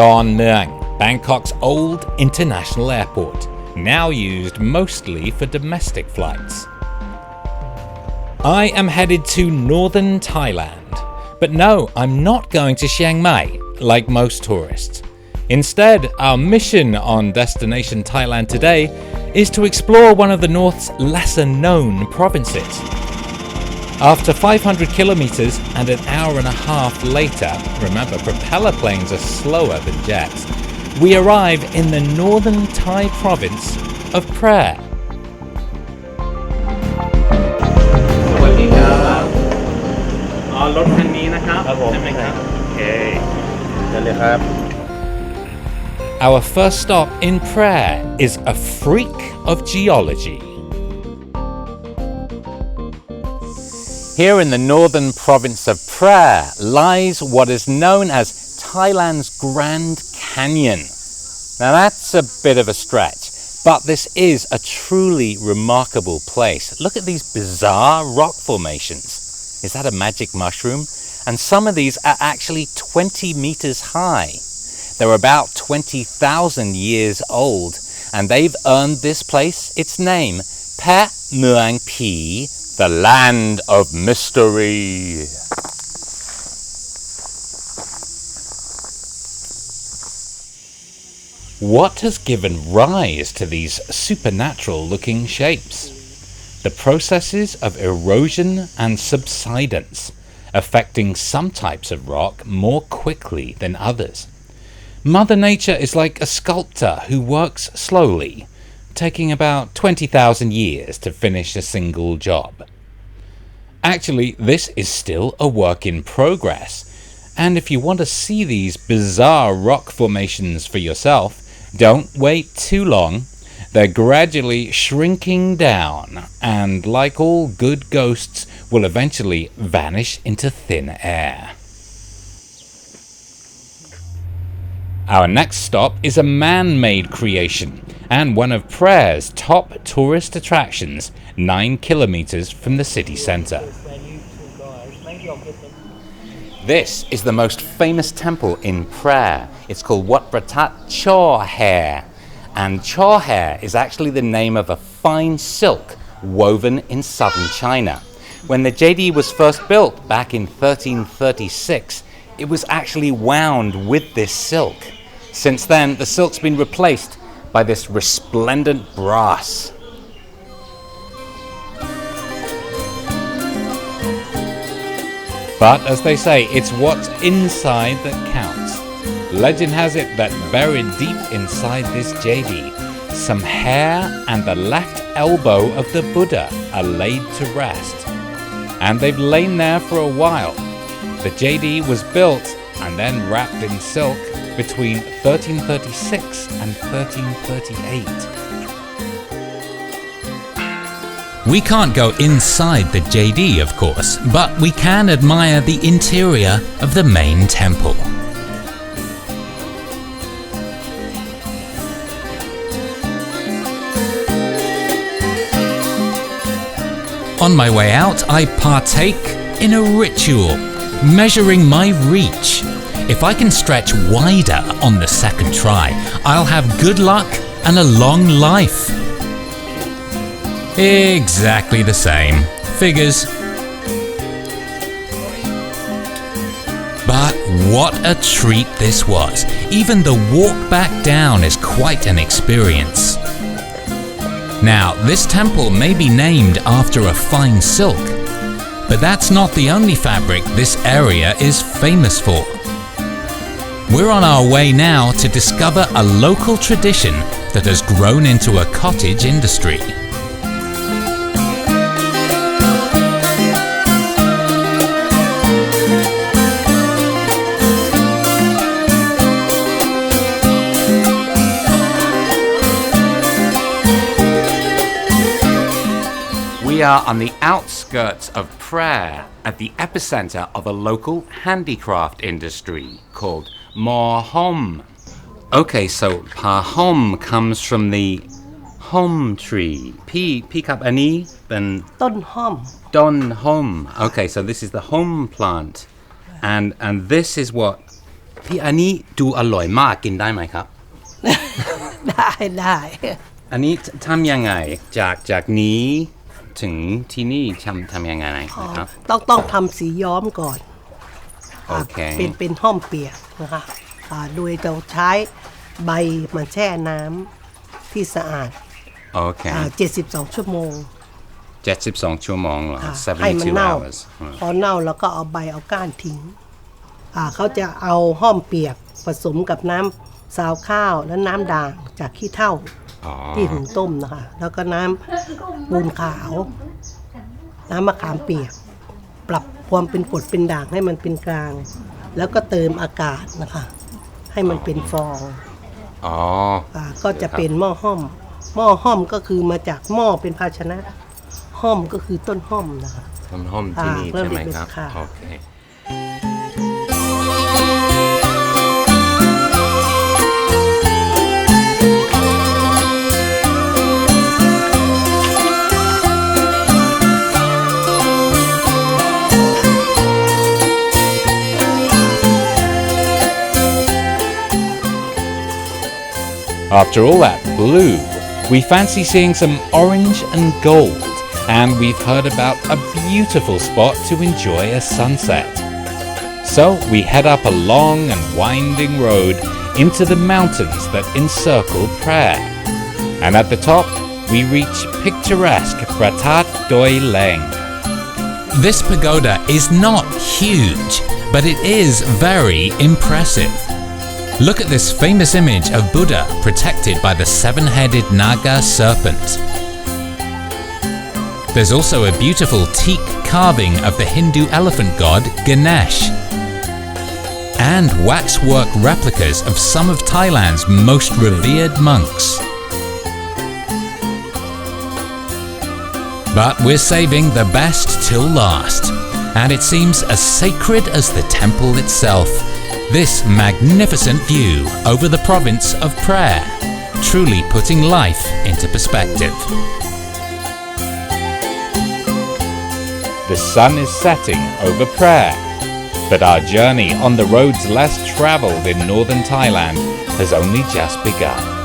Don Mueang, Bangkok's old international airport, now used mostly for domestic flights. I am headed to northern Thailand, but no, I'm not going to Chiang Mai like most tourists. Instead, our mission on Destination Thailand today is to explore one of the North's lesser-known provinces. After 500 kilometers and an hour and a half later, remember propeller planes are slower than jets, we arrive in the northern Thai province of Phrae. รถคันนี้นะครับใช่ไหมครับโอเคเชิญเลยครับ Our first stop in Phrae is a freak of geology. Here in the northern province of Phrae lies what is known as Thailand's Grand Canyon. Now that's a bit of a stretch, but this is a truly remarkable place. Look at these bizarre rock formations. Is that a magic mushroom? And some of these are actually 20 meters high. They're about 20,000 years old, and they've earned this place its name, Phrae Mueang Pi, the land of mystery. What has given rise to these supernatural-looking shapes? The processes of erosion and subsidence, affecting some types of rock more quickly than others. Mother Nature is like a sculptor who works slowly, taking about 20,000 years to finish a single job. Actually, this is still a work in progress, and if you want to see these bizarre rock formations for yourself, don't wait too long. They're gradually shrinking down, and like all good ghosts, will eventually vanish into thin air. Our next stop is a man-made creation, and one of Phrae's top tourist attractions, 9 kilometers from the city centre. This is the most famous temple in Phrae. It's called Wat Pratat Chor Hair. And chor hair is actually the name of a fine silk woven in southern China. When the JD was first built back in 1336, it was actually wound with this silk. Since then, the silk's been replaced by this resplendent brass. But as they say, it's what's inside that counts. Legend has it that buried deep inside this JD, some hair and the left elbow of the Buddha are laid to rest. And they've lain there for a while. The JD was built and then wrapped in silk between 1336 and 1338. We can't go inside the JD, of course, but we can admire the interior of the main temple. On my way out, I partake in a ritual, measuring my reach. If I can stretch wider on the second try, I'll have good luck and a long life. Exactly the same. Figures. But what a treat this was. Even the walk back down is quite an experience. Now, this temple may be named after a fine silk, but that's not the only fabric this area is famous for. We're on our way now to discover a local tradition that has grown into a cottage industry. We are on the outskirts of Phrae, at the epicenter of a local handicraft industry called Mohom. Okay, so Pahom comes from the hom tree. P cup ani, then Don Hom. Don hom. Okay, so this is the hom plant, and this is what พี่อันนี้ดูอร่อยมากกินได้ไหมครับ ได้ อันนี้ทำยังไงจากนี้ถึงที่นี่ทำยังไงนะครับ ต้องทำสีย้อมก่อน โอเค เป็นห้อมเปียกนะคะโดยเราใช้ใบมันแช่น้ำที่สะอาด โอเค 72 ชั่วโมง 72 ชั่วโมงเหรอ ให้มัน 72 เน่า hours พอเน่าแล้วก็เอาใบเอาก้านทิ้งเขาจะเอาห้อมเปียกผสมกับน้ำซาวข้าวและน้ำด่างจากขี้เถ้า อ๋อ ที่หุงต้มนะคะแล้วก็น้ำปูนขาว น้ำมะขามเปียก ปรับความเป็นกรดเป็นด่างให้มันเป็นกลาง แล้วก็เติมอากาศนะคะให้มันเป็นฟอง อ๋อ ก็จะเป็นหม้อห้อม หม้อห้อมก็คือมาจากหม้อเป็นภาชนะ ห้อมก็คือต้นห้อมนะคะ ต้นหอมที่นี่ใช่ไหมครับ ค่ะ โอเค After all that blue, we fancy seeing some orange and gold, and we've heard about a beautiful spot to enjoy a sunset. So we head up a long and winding road into the mountains that encircle Phrae. And at the top, we reach picturesque Pratat Doi Leng. This pagoda is not huge, but it is very impressive. Look at this famous image of Buddha protected by the seven-headed Naga serpent. There's also a beautiful teak carving of the Hindu elephant god Ganesh, and waxwork replicas of some of Thailand's most revered monks. But we're saving the best till last, and it seems as sacred as the temple itself. This magnificent view over the province of Phrae, truly putting life into perspective. The sun is setting over Phrae, but our journey on the roads less travelled in northern Thailand has only just begun.